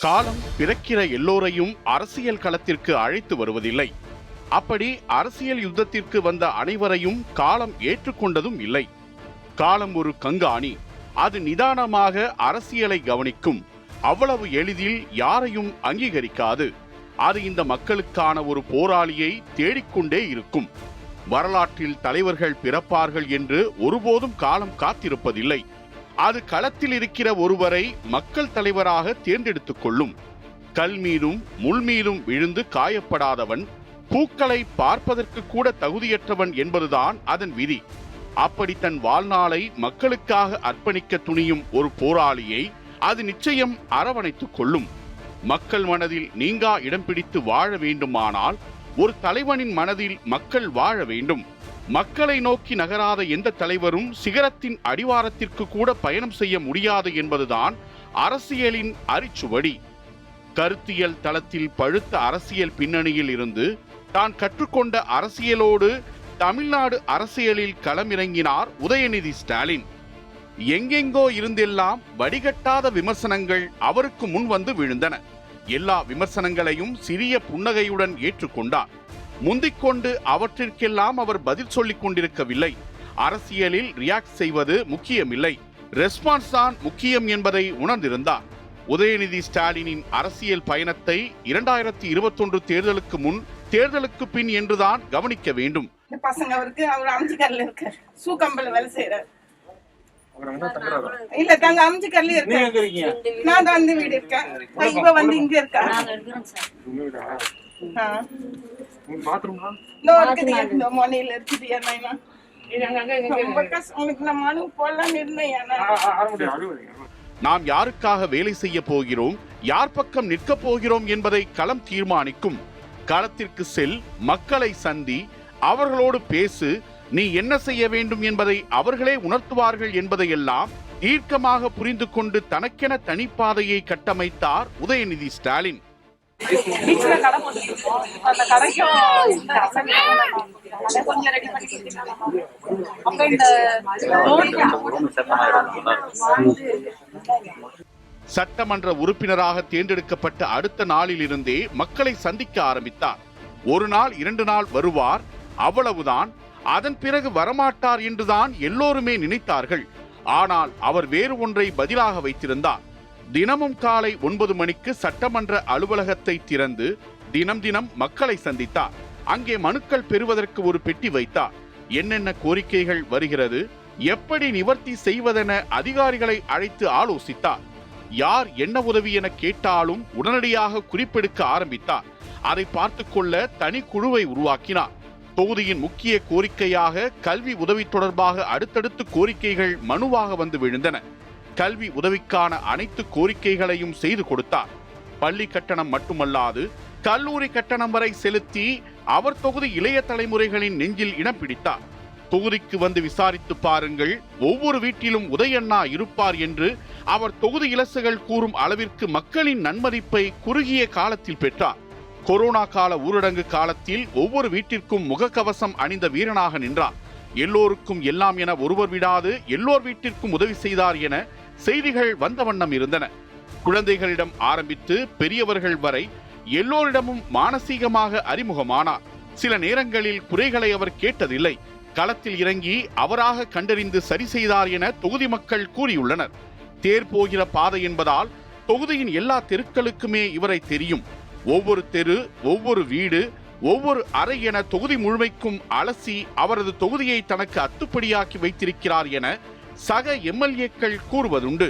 காலம் பிறக்கிற எல்லோரையும் அரசியல் களத்திற்கு அழைத்து வருவதில்லை. அப்படி அரசியல் யுத்தத்திற்கு வந்த அனைவரையும் காலம் ஏற்றுக்கொண்டதும் இல்லை. காலம் ஒரு கங்காணி. அது நிதானமாக அரசியலை கவனிக்கும். அவ்வளவு எளிதில் யாரையும் அங்கீகரிக்காது. அது இந்த மக்களுக்கான ஒரு போராளியை தேடிக்கொண்டே இருக்கும். வரலாற்றில் தலைவர்கள் பிறப்பார்கள் என்று ஒருபோதும் காலம் காத்திருப்பதில்லை. அது களத்தில் இருக்கிற ஒருவரை மக்கள் தலைவராக தேர்ந்தெடுத்துக் கொள்ளும். கல் மீதும் முள் மீதும் விழுந்து காயப்படாதவன், பூக்களை பார்ப்பதற்கு கூட தகுதியற்றவன் என்பதுதான் அதன் விதி. அப்படி தன் வாழ்நாளை மக்களுக்காக அர்ப்பணிக்க துணியும் ஒரு போராளியை அது நிச்சயம் அரவணைத்துக் கொள்ளும். மக்கள் மனதில் நீங்கா இடம் பிடித்து வாழ வேண்டுமானால் ஒரு தலைவனின் மனதில் மக்கள் வாழ வேண்டும். மக்களை நோக்கி நகராத எந்த தலைவரும் சிகரத்தின் அடிவாரத்திற்கு கூட பயணம் செய்ய முடியாது என்பதுதான் அரசியலின் அரிச்சுவடி. கருத்தியல் தளத்தில் பழுத்த அரசியல் பின்னணியில் இருந்து தான் கற்றுக்கொண்ட அரசியலோடு தமிழ்நாடு அரசியலில் களமிறங்கினார் உதயநிதி ஸ்டாலின். எங்கெங்கோ இருந்தெல்லாம் வடிகட்டாத விமர்சனங்கள் அவருக்கு முன் வந்து விழுந்தன. எல்லா விமர்சனங்களையும் சிறிய புன்னகையுடன் ஏற்றுக்கொண்டார். முந்திக்கொண்டு அவற்றிற்கெல்லாம் அவர் பதில் சொல்லிக் கொண்டிருக்கவில்லை. அரசியலில் ரியாக்ட் செய்வது முக்கியமில்லை, ரெஸ்பான்ஸ் தான் முக்கியம் என்பதை உணர்ந்திருந்தார். உதயநிதி ஸ்டாலினின் அரசியல் பயணத்தை 2021 தேர்தலுக்கு முன், தேர்தலுக்கு பின் என்றுதான் கவனிக்க வேண்டும். பசங்க அவருக்கு அவர் அம்ஜிக்கர்ல இருக்காரு, சூக்கம்பல வேலை செய்யறாரு. இல்ல தாங்க அம்ஜிக்கர்ல இருக்காரு. நான் தான் வந்து வீடு இருக்கேன். இவ வந்து இங்க இருக்கா. நாம் யாருக்காக வேலை செய்ய போகிறோம், யார் பக்கம் நிற்க போகிறோம் என்பதை களம் தீர்மானிக்கும். களத்திற்கு செல், மக்களை சந்தி, அவர்களோடு பேசு. நீ என்ன செய்ய வேண்டும் என்பதை அவர்களே உணர்த்துவார்கள் என்பதையெல்லாம் தீர்க்கமாக புரிந்து கொண்டு தனக்கென தனிப்பாதையை கட்டமைத்தார் உதயநிதி ஸ்டாலின். சட்டமன்ற உறுப்பினராக தேர்ந்தெடுக்கப்பட்ட அடுத்த நாளிலிருந்தே மக்களை சந்திக்க ஆரம்பித்தார். ஒரு நாள் 2 நாள் வருவார், அவ்வளவுதான். அதன் பிறகு வரமாட்டார் என்றுதான் எல்லோருமே நினைத்தார்கள். ஆனால் அவர் வேறு ஒன்றை பதிலாக வைத்திருந்தார். தினமும் காலை 9 மணிக்கு சட்டமன்ற அலுவலகத்தை திறந்து தினம் தினம் மக்களை சந்தித்தார். அங்கே மனுக்கள் பெறுவதற்கு ஒரு பெட்டி வைத்தார். என்னென்ன கோரிக்கைகள் வருகிறது, எப்படி நிவர்த்தி செய்வதென அதிகாரிகளை அழைத்து ஆலோசித்தார். யார் என்ன உதவி என கேட்டாலும் உடனடியாக குறிப்பெடுக்க ஆரம்பித்தார். அதை பார்த்து கொள்ள தனி குழுவை உருவாக்கினார். தொகுதியின் முக்கிய கோரிக்கையாக கல்வி உதவி தொடர்பாக அடுத்தடுத்து கோரிக்கைகள் மனுவாக வந்து விழுந்தன. கல்வி உதவிக்கான அனைத்து கோரிக்கைகளையும் செய்து கொடுத்தார். பள்ளி கட்டணம் மட்டுமல்லாது கல்லூரி கட்டணம் வரை செலுத்தி அவர் தொகுதி இளைய தலைமுறைகளின் நெஞ்சில் இடம் பிடித்தார். தொகுதிக்கு வந்து விசாரித்து பாருங்கள், ஒவ்வொரு வீட்டிலும் உதயண்ணா இருப்பார் என்று அவர் தொகுதி இலசுகள் கூறும் அளவிற்கு மக்களின் நன்மதிப்பை குறுகிய காலத்தில் பெற்றார். கொரோனா கால ஊரடங்கு காலத்தில் ஒவ்வொரு வீட்டிற்கும் முகக்கவசம் அணிந்த வீரனாக நின்றார். எல்லோருக்கும் எல்லாம் என ஒருவர் விடாது எல்லோர் வீட்டிற்கும் உதவி செய்தார் என செய்திகள் வந்த வண்ணம் இருந்தன. குழந்தைகளிடம் ஆரம்பித்து பெரியவர்கள் வரை எல்லோரிடமும் மானசீகமாக அறிமுகமானார். சில நேரங்களில் குறைகளை அவர் கேட்டதில்லை. களத்தில் இறங்கி அவராக கண்டறிந்து சரி செய்தார் என தொகுதி மக்கள் கூறியுள்ளனர். தேர் போகிற பாதை என்பதால் தொகுதியின் எல்லா தெருக்களுக்குமே இவரை தெரியும். ஒவ்வொரு தெரு, ஒவ்வொரு வீடு, ஒவ்வொரு அறை என தொகுதி முழுமைக்கும் அலசி அவரது தொகுதியை தனக்கு அத்துப்படியாக்கி வைத்திருக்கிறார் என சக எம்எல்ஏக்கள் கூறுவதுண்டு.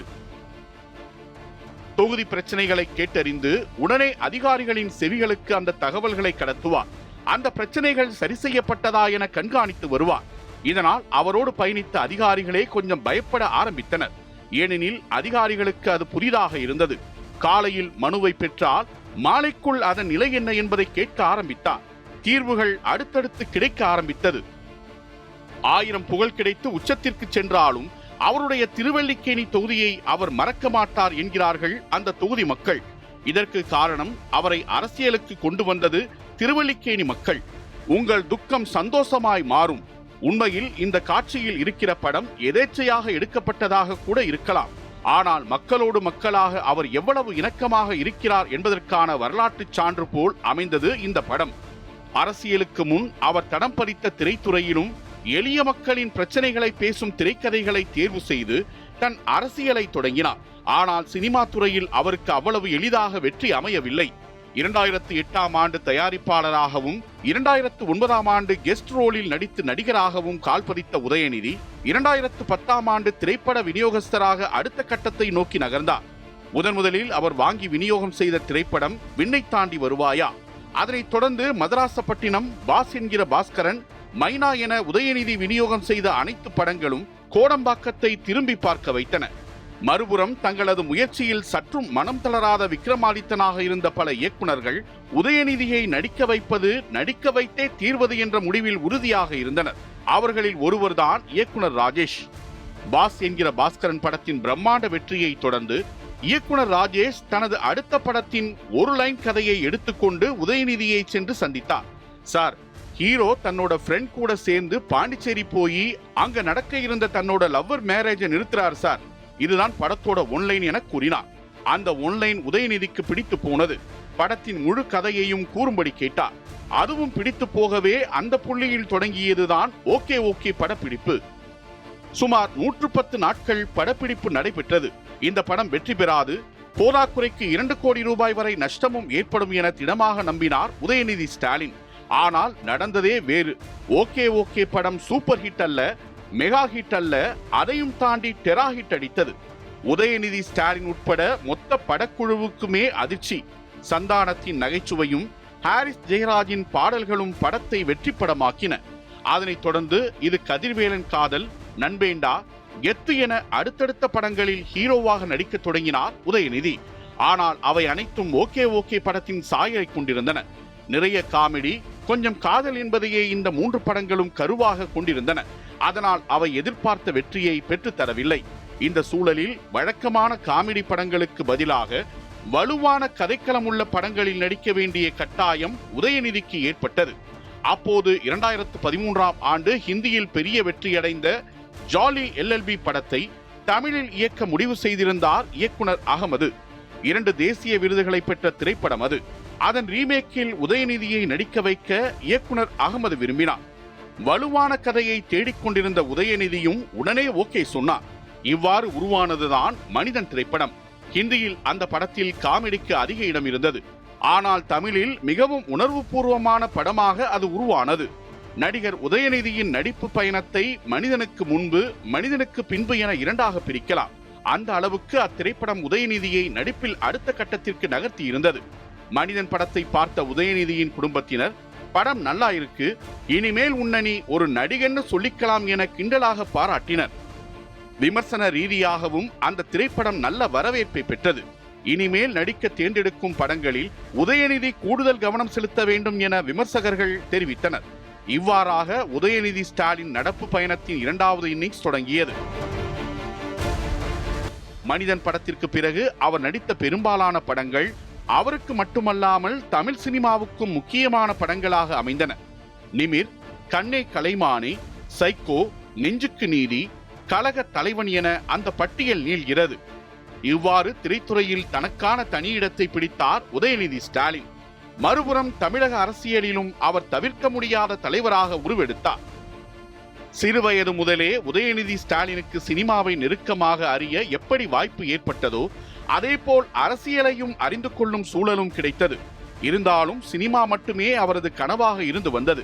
தொகுதி பிரச்சனைகளை கேட்டறிந்து உடனே அதிகாரிகளின் செவிகளுக்கு அந்த தகவல்களை கடத்துவார். அந்த பிரச்சனைகள் சரி செய்யப்பட்டதா என கண்காணித்து வருவார். இதனால் அவரோடு பயணித்த அதிகாரிகளே கொஞ்சம் பயப்பட ஆரம்பித்தனர். ஏனெனில் அதிகாரிகளுக்கு அது புதிதாக இருந்தது. காலையில் மனுவை பெற்றால் மாலைக்குள் அதன் நிலை என்ன என்பதை கேட்க ஆரம்பித்தார். தீர்வுகள் அடுத்தடுத்து கிடைக்க ஆரம்பித்தது. 1000 புகழ் கிடைத்து உச்சத்திற்கு சென்றாலும் அவருடைய திருவல்லிக்கேணி தொகுதியை அவர் மறக்க மாட்டார் என்கிறார்கள் அந்த தொகுதி மக்கள். இதற்கு காரணம் அவரை அரசியலுக்கு கொண்டு வந்தது திருவல்லிக்கேணி மக்கள். உங்கள் துக்கம் சந்தோஷமாய் மாறும். உண்மையில் இந்த காட்சியில் இருக்கிற படம் எதேச்சையாக எடுக்கப்பட்டதாக கூட இருக்கலாம். ஆனால் மக்களோடு மக்களாக அவர் எவ்வளவு இணக்கமாக இருக்கிறார் என்பதற்கான வரலாற்று சான்று போல் அமைந்தது இந்த படம். அரசியலுக்கு முன் அவர் தடம் பதித்த திரைத்துறையிலும் எளிய மக்களின் பிரச்சனைகளை பேசும் திரைக்கதைகளை தேர்வு செய்து தன் அரசியலை தொடங்கினார். ஆனால் சினிமா துறையில் அவருக்கு அவ்வளவு எளிதாக வெற்றி அமையவில்லை. 2008ஆம் ஆண்டு தயாரிப்பாளராகவும் 2009ஆம் ஆண்டு கெஸ்ட் ரோலில் நடித்து நடிகராகவும் கால்பதித்த உதயநிதி 2010ஆம் ஆண்டு திரைப்பட விநியோகஸ்தராக அடுத்த கட்டத்தை நோக்கி நகர்ந்தார். முதலில் அவர் வாங்கி விநியோகம் செய்த திரைப்படம் விண்ணை தாண்டி வருவாயா. அதனைத் தொடர்ந்து மதராசப்பட்டினம், பாஸ் என்கிற பாஸ்கரன், மைனா என உதயநிதி விநியோகம் செய்த அனைத்து படங்களும் கோடம்பாக்கத்தை திரும்பி பார்க்க வைத்தன. மறுபுறம் தங்களது முயற்சியில் சற்றும் மனம் தளராத விக்ரமாதித்தனாக இருந்த பல இயக்குனர்கள் உதயநிதியை நடிக்க வைப்பது, நடிக்க வைத்தே தீர்வது என்ற முடிவில் உறுதியாக இருந்தனர். அவர்களில் ஒருவர்தான் இயக்குனர் ராஜேஷ். பாஸ் என்கிற பாஸ்கரன் படத்தின் பிரம்மாண்ட வெற்றியை தொடர்ந்து இயக்குனர் ராஜேஷ் தனது அடுத்த படத்தின் ஒரு லைன் கதையை எடுத்துக்கொண்டு உதயநிதியை சென்று சந்தித்தார். சார், ஹீரோ தன்னோட ஃப்ரெண்ட் கூட சேர்ந்து பாண்டிச்சேரி போய் அங்க நடக்க இருந்த தன்னோட லவ்வர் மேரேஜை நிறுத்துறார் சார், இதுதான் படத்தோட ஒன்லைன் என கூறினார். அந்த ஒன்லைன் உதயநிதிக்கு பிடித்து போனது. படத்தின் முழு கதையையும் கூறும்படி கேட்டார். அதுவும் பிடித்து போகவே அந்த புள்ளியில் தொடங்கியதுதான் ஓகே ஓகே படப்பிடிப்பு. சுமார் 110 நாட்கள் படப்பிடிப்பு நடைபெற்றது. இந்த படம் வெற்றி பெறாது, போதாக்குறைக்கு 2 கோடி ரூபாய் வரை நஷ்டமும் ஏற்படும் என திடமாக நம்பினார் உதயநிதி ஸ்டாலின். ஆனால் நடந்ததே வேறு. ஓகே ஓகே படம் சூப்பர் ஹிட் அல்ல, மெகா ஹிட் அல்ல, அதையும் தாண்டி டெரா ஹிட் அடித்தது. உதயநிதி ஸ்டாலின் உட்பட மொத்த படக்குழுவுக்குமே அதிர்ச்சி. சந்தானத்தின் நகைச்சுவையும் ஹாரிஸ் ஜெயராஜின் பாடல்களும் படத்தை வெற்றி படமாக்கின. அதனைத் தொடர்ந்து இது கதிர்வேலன் காதல், நண்பேண்டா, கெத்து என அடுத்தடுத்த படங்களில் ஹீரோவாக நடிக்க தொடங்கினார் உதயநிதி. ஆனால் அவை அனைத்தும் ஓகே ஓகே படத்தின் சாயலை கொண்டிருந்தன. நிறைய காமெடி, கொஞ்சம் காதல் என்பதையே இந்த 3 படங்களும் கருவாக கொண்டிருந்தன. அதனால் அவை எதிர்பார்த்த வெற்றியை பெற்றுத்தரவில்லை. இந்த சூழலில் வழக்கமான காமெடி படங்களுக்கு பதிலாக வலுவான கதைக்களம் உள்ள படங்களில் நடிக்க வேண்டிய கட்டாயம் உதயநிதிக்கு ஏற்பட்டது. அப்போது 2013ஆம் ஆண்டு ஹிந்தியில் பெரிய வெற்றியடைந்த ஜாலி எல்எல்பி படத்தை தமிழில் இயக்க முடிவு செய்திருந்தார் இயக்குனர் அகமது. 2 தேசிய விருதுகளை பெற்ற திரைப்படம் அது. அதன் ரீமேக்கில் உதயநிதியை நடிக்க வைக்க இயக்குனர் அகமது விரும்பினார். வலுவான கதையை தேடிக்கொண்டிருந்த உதயநிதியும் உடனே ஓகே சொன்னார். இவ்வாறு உருவானதுதான் மனிதன் திரைப்படம். ஹிந்தியில் அந்த படத்தில் காமெடிக்கு அதிக இடம் இருந்தது. ஆனால் தமிழில் மிகவும் உணர்வுபூர்வமான படமாக அது உருவானது. நடிகர் உதயநிதியின் நடிப்பு பயணத்தை மனிதனுக்கு முன்பு, மனிதனுக்கு பின்பு என 2ஆக பிரிக்கலாம். அந்த அளவுக்கு அத்திரைப்படம் உதயநிதியை நடிப்பில் அடுத்த கட்டத்திற்கு நகர்த்தி இருந்தது. மனிதன் படத்தை பார்த்த உதயநிதியின் குடும்பத்தினர், படம் நல்லா இருக்கு, இனிமேல் உன்னணி ஒரு நடிகன்னு சொல்லிக்கலாம் என கிண்டலாக பாராட்டினர். விமர்சன ரீதியாகவும் அந்த திரைப்படம் நல்ல வரவேற்பை பெற்றது. இனிமேல் நடிக்க தேர்ந்தெடுக்கும் படங்களில் உதயநிதி கூடுதல் கவனம் செலுத்த வேண்டும் என விமர்சகர்கள் தெரிவித்தனர். இவ்வாறாக உதயநிதி ஸ்டாலின் நடப்பு பயணத்தின் 2வது இன்னிங்ஸ் தொடங்கியது. மனிதன் படத்திற்கு பிறகு அவர் நடித்த பெரும்பாலான படங்கள் அவருக்கு மட்டுமல்லாமல் தமிழ் சினிமாவுக்கும் முக்கியமான படங்களாக அமைந்தன. நிமிர், கண்ணே கலைமானே, சைக்கோ, நெஞ்சுக்கு நீதி, கழக தலைவன் என அந்த பட்டியல் நீள்கிறது. இவ்வாறு திரைத்துறையில் தனக்கான தனியிடத்தை பிடித்தார் உதயநிதி ஸ்டாலின். மறுபுறம் தமிழக அரசியலிலும் அவர் தவிர்க்க முடியாத தலைவராக உருவெடுத்தார். சிறுவயது முதலே உதயநிதி ஸ்டாலினுக்கு சினிமாவை நெருக்கமாக அறிய எப்படி வாய்ப்பு ஏற்பட்டதோ அதேபோல் அரசியலையும் அறிந்து கொள்ளும் சூழலும் கிடைத்தது. இருந்தாலும் சினிமா மட்டுமே அவரது கனவாக இருந்து வந்தது.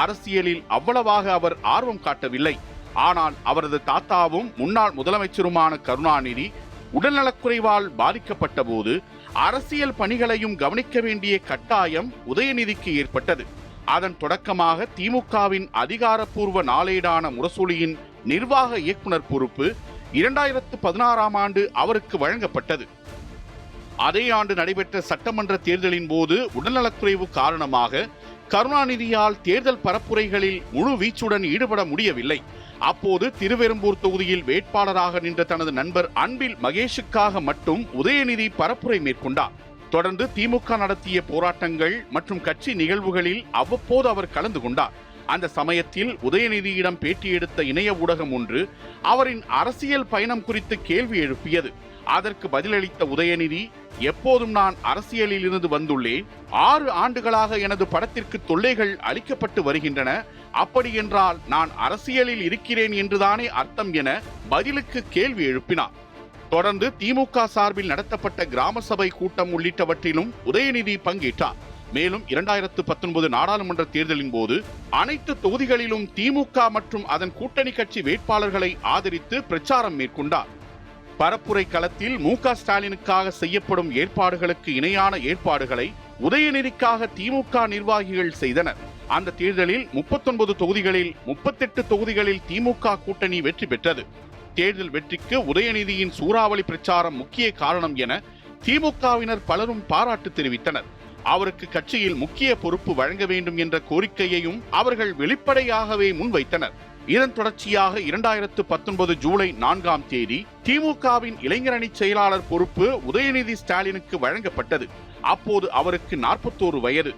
அரசியலில் அவ்வளவாக அவர் ஆர்வம் காட்டவில்லை. ஆனால் அவரது தாத்தாவும் முன்னாள் முதலமைச்சருமான கருணாநிதி உடல்நலக்குறைவால் பாதிக்கப்பட்ட போது அரசியல் பணிகளையும் கவனிக்க வேண்டிய கட்டாயம் உதயநிதிக்கு ஏற்பட்டது. அதன் தொடக்கமாக திமுகவின் அதிகாரப்பூர்வ நாளேடான முரசொலியின் நிர்வாக இயக்குனர் பொறுப்பு 2016ஆம் ஆண்டு அவருக்கு வழங்கப்பட்டது. அதே ஆண்டு நடைபெற்ற சட்டமன்ற தேர்தலின் போது உடல்நலக்குறைவு காரணமாக கருணாநிதியால் தேர்தல் பரப்புரைகளில் முழு வீச்சுடன் ஈடுபட முடியவில்லை. அப்போது திருவெரும்பூர் தொகுதியில் வேட்பாளராக நின்ற தனது நண்பர் அன்பில் மகேஷுக்காக மட்டும் உதயநிதி பரப்புரை மேற்கொண்டார். தொடர்ந்து திமுக நடத்திய போராட்டங்கள் மற்றும் கட்சி நிகழ்வுகளில் அவ்வப்போது அவர் கலந்து கொண்டார். அந்த சமயத்தில் உதயநிதியிடம் பேட்டி எடுத்த இணைய ஊடகம் ஒன்று அவரின் அரசியல் பயணம் குறித்து கேள்வி எழுப்பியது. அதற்கு பதிலளித்த உதயநிதி, எப்போதும் நான் அரசியலில் இருந்து வந்துள்ளேன். 6 ஆண்டுகளாக எனது படத்திற்கு தொல்லைகள் அளிக்கப்பட்டு வருகின்றன. அப்படி என்றால் நான் அரசியலில் இருக்கிறேன் என்றுதானே அர்த்தம் என பதிலுக்கு கேள்வி எழுப்பினார். தொடர்ந்து திமுக சார்பில் நடத்தப்பட்ட கிராம சபை கூட்டம் உள்ளிட்டவற்றிலும் உதயநிதி பங்கேற்றார். மேலும் 2019 நாடாளுமன்ற தேர்தலின் போது அனைத்து தொகுதிகளிலும் திமுக மற்றும் அதன் கூட்டணி கட்சி வேட்பாளர்களை ஆதரித்து பிரச்சாரம் மேற்கொண்டார். பரப்புரை களத்தில் மு.க. ஸ்டாலினுக்காக செய்யப்படும் ஏற்பாடுகளுக்கு இணையான ஏற்பாடுகளை உதயநிதிக்காக திமுக நிர்வாகிகள் செய்தனர். அந்த தேர்தலில் 39 தொகுதிகளில் 38 தொகுதிகளில் திமுக கூட்டணி வெற்றி பெற்றது. தேர்தல் வெற்றிக்கு உதயநிதியின் சூறாவளி பிரச்சாரம் முக்கிய காரணம் என திமுகவினர் பலரும் பாராட்டு தெரிவித்தனர். அவருக்கு கட்சியில் முக்கிய பொறுப்பு வழங்க வேண்டும் என்ற கோரிக்கையையும் அவர்கள் வெளிப்படையாகவே முன்வைத்தனர். இதன் தொடர்ச்சியாக 2019 ஜூலை 4ஆம் தேதி திமுகவின் இளைஞரணி செயலாளர் பொறுப்பு உதயநிதி ஸ்டாலினுக்கு வழங்கப்பட்டது. அப்போது அவருக்கு 41 வயது.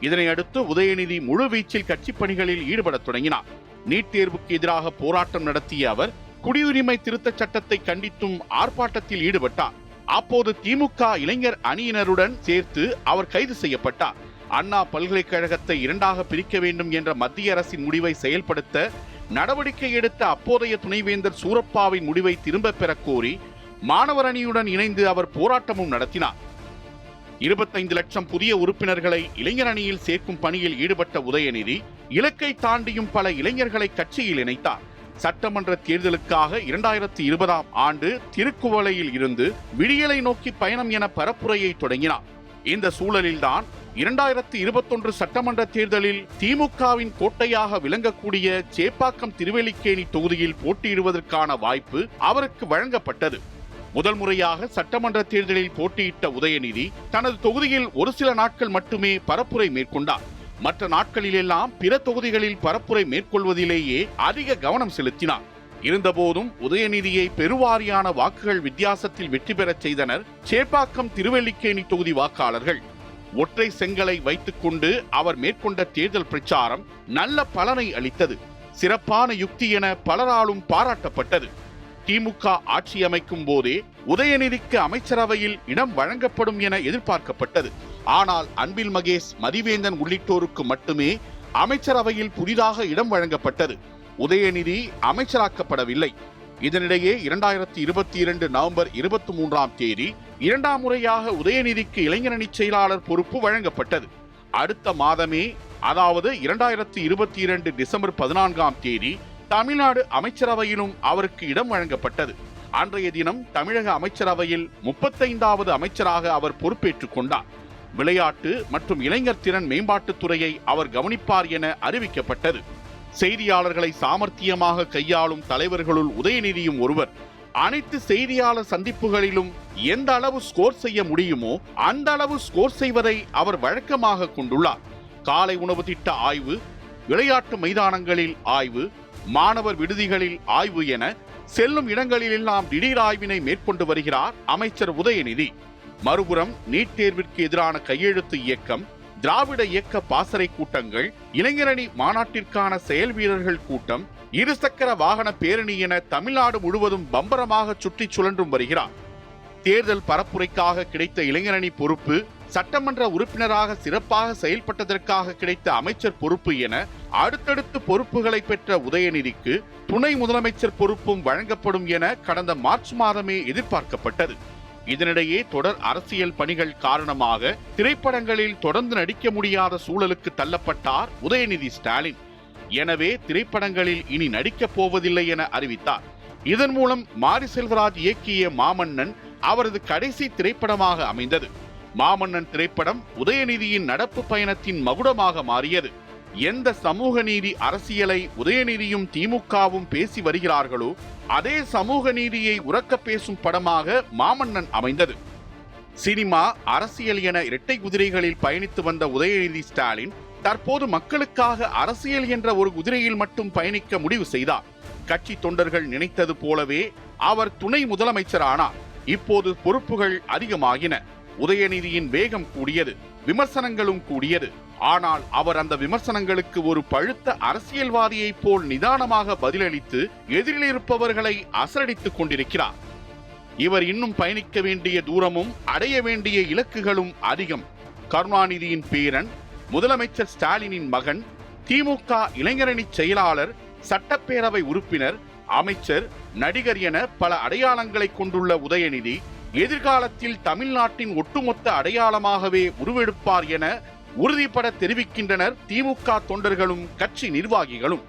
இதனையடுத்து உதயநிதி முழுவீச்சில் கட்சி பணிகளில் ஈடுபடத் தொடங்கினார். நீட் தேர்வுக்கு எதிராக போராட்டம் நடத்திய அவர் குடியுரிமை திருத்த சட்டத்தை கண்டித்தும் ஆர்ப்பாட்டத்தில் ஈடுபட்டார். அப்போது திமுக இளைஞர் அணியினருடன் சேர்த்து அவர் கைது செய்யப்பட்டார். அண்ணா பல்கலைக்கழகத்தை 2ஆக பிரிக்க வேண்டும் என்ற மத்திய அரசின் முடிவை செயல்படுத்த நடவடிக்கை எடுத்த அப்போதைய துணைவேந்தர் சூரப்பாவின் முடிவை திரும்ப பெற கோரி மாணவர் அணியுடன் இணைந்து அவர் போராட்டமும் நடத்தினார். 25 லட்சம் புதிய உறுப்பினர்களை இளைஞர் அணியில் சேர்க்கும் பணியில் ஈடுபட்ட உதயநிதி இலக்கை தாண்டியும் பல இளைஞர்களை கட்சியில் இணைத்தார். சட்டமன்ற தேர்தலுக்காக 2020ஆம் ஆண்டு திருக்குவளையில் இருந்து விடியலை நோக்கி பயணம் என பரப்புரையை தொடங்கினார். இந்த சூழலில்தான் 2021 சட்டமன்ற தேர்தலில் திமுகவின் கோட்டையாக விளங்கக்கூடிய சேப்பாக்கம் திருவல்லிக்கேணி தொகுதியில் போட்டியிடுவதற்கான வாய்ப்பு அவருக்கு வழங்கப்பட்டது. முதல் முறையாக சட்டமன்ற தேர்தலில் போட்டியிட்ட உதயநிதி தனது தொகுதியில் ஒரு சில நாட்கள் மட்டுமே பரப்புரை மேற்கொண்டார். மற்ற நாட்களிலெல்லாம் பிற தொகுதிகளில் பரப்புரை மேற்கொள்வதிலேயே அதிக கவனம் செலுத்தினார். இருந்தபோதும் உதயநிதியை பெருவாரியான வாக்குகள் வித்தியாசத்தில் வெற்றி பெறச் செய்தனர் சேப்பாக்கம் திருவல்லிக்கேணி தொகுதி வாக்காளர்கள். ஒற்றை செங்கலை வைத்துக் கொண்டு அவர் மேற்கொண்ட தேர்தல் பிரச்சாரம் நல்ல பலனை அளித்தது. சிறப்பான யுக்தி என பலராலும் பாராட்டப்பட்டது. திமுக ஆட்சி அமைக்கும் போதே உதயநிதிக்கு அமைச்சரவையில் இடம் வழங்கப்படும் என எதிர்பார்க்கப்பட்டது. ஆனால் அன்பில் மகேஷ், மதிவேந்தன் உள்ளிட்டோருக்கு மட்டுமே அமைச்சரவையில் புதிதாக இடம் வழங்கப்பட்டது. உதயநிதி அமைச்சராக்கப்படவில்லை. இதனிடையே 2022 நவம்பர் 23ஆம் தேதி 2ஆம் முறையாக உதயநிதிக்கு இளைஞரணி செயலாளர் பொறுப்பு வழங்கப்பட்டது. அடுத்த மாதமே, அதாவது 2022 டிசம்பர் 14ஆம் தேதி தமிழ்நாடு அமைச்சரவையிலும் அவருக்கு இடம் வழங்கப்பட்டது. அன்றைய தினம் தமிழக அமைச்சரவையில் 35வது அமைச்சராக அவர் பொறுப்பேற்றுக் கொண்டார். விளையாட்டு மற்றும் இளைஞர் திறன் மேம்பாட்டுத் துறையை அவர் கவனிப்பார் என அறிவிக்கப்பட்டது. செய்தியாளர்களை சாமர்த்தியமாக கையாளும் தலைவர்களுள் உதயநிதியும் ஒருவர். அனைத்து செய்தியாளர் சந்திப்புகளிலும் எந்த அளவு ஸ்கோர் செய்ய முடியுமோ அந்த அளவு ஸ்கோர் செய்வதை அவர் வழக்கமாக கொண்டுள்ளார். காலை உணவு திட்ட ஆய்வு, விளையாட்டு மைதானங்களில் ஆய்வு, மாணவர் விடுதிகளில் ஆய்வு என செல்லும் இடங்களிலெல்லாம் திடீர் ஆய்வினை மேற்கொண்டு வருகிறார் அமைச்சர் உதயநிதி. மறுபுறம் நீட் தேர்விற்கு எதிரான கையெழுத்து இயக்கம், திராவிட இயக்க பாசறை கூட்டங்கள், இளைஞரணி மாநாட்டிற்கான செயல் வீரர்கள் கூட்டம், இருசக்கர வாகன பேரணி என தமிழ்நாடு முழுவதும் பம்பரமாக சுற்றி சுழன்றும் வருகிறார். தேர்தல் பரப்புரைக்காக கிடைத்த இளைஞரணி பொறுப்பு, சட்டமன்ற உறுப்பினராக சிறப்பாக செயல்பட்டதற்காக கிடைத்த அமைச்சர் பொறுப்பு என அடுத்தடுத்து பொறுப்புகளை பெற்ற உதயநிதிக்கு துணை முதலமைச்சர் பொறுப்பும் வழங்கப்படும் என கடந்த மார்ச் மாதமே எதிர்பார்க்கப்பட்டது. இதனிடையே தொடர் அரசியல் பணிகள் காரணமாக திரைப்படங்களில் தொடர்ந்து நடிக்க முடியாத சூழலுக்கு தள்ளப்பட்டார் உதயநிதி ஸ்டாலின். எனவே திரைப்படங்களில் இனி நடிக்கப் போவதில்லை என அறிவித்தார். இதன் மூலம் மாரி செல்வராஜ் இயக்கிய மாமன்னன் அவரது கடைசி திரைப்படமாக அமைந்தது. மாமன்னன் திரைப்படம் உதயநிதியின் நடப்பு பயணத்தின் மகுடமாக மாறியது. எந்த சமூக நீதி அரசியலை உதயநிதியும் திமுகவும் பேசி வருகிறார்களோ அதே சமூக நீதியை உரக்க பேசும் படமாக மாமன்னன் அமைந்தது. சினிமா, அரசியல் என இரட்டை குதிரைகளில் பயணித்து வந்த உதயநிதி ஸ்டாலின் தற்போது மக்களுக்காக அரசியல் என்ற ஒரு குதிரையில் மட்டும் பயணிக்க முடிவு செய்தார். கட்சி தொண்டர்கள் நினைத்தது போலவே அவர் துணை முதலமைச்சரானார். இப்போது பொறுப்புகள் அதிகமாகின. உதயநிதியின் வேகம் கூடியது, விமர்சனங்களும் கூடியது. ஆனால் அவர் அந்த விமர்சனங்களுக்கு ஒரு பழுத்த அரசியல்வாதியைப் போல் நிதானமாக பதிலளித்து எதிரில் இருப்பவர்களை அசரடித்துக் கொண்டிருக்கிறார். இவர் இன்னும் பயணிக்க வேண்டிய தூரமும் அடைய வேண்டிய இலக்குகளும் அதிகம். கருணாநிதியின் பேரன், முதலமைச்சர் ஸ்டாலினின் மகன், திமுக இளைஞரணி செயலாளர், சட்டப்பேரவை உறுப்பினர், அமைச்சர், நடிகர் என பல அடையாளங்களை கொண்டுள்ள உதயநிதி எதிர்காலத்தில் தமிழ்நாட்டின் ஒட்டுமொத்த அடையாளமாகவே உருவெடுப்பார் என உறுதிபட தெரிவிக்கின்றனர் திமுக தொண்டர்களும் கட்சி நிர்வாகிகளும்.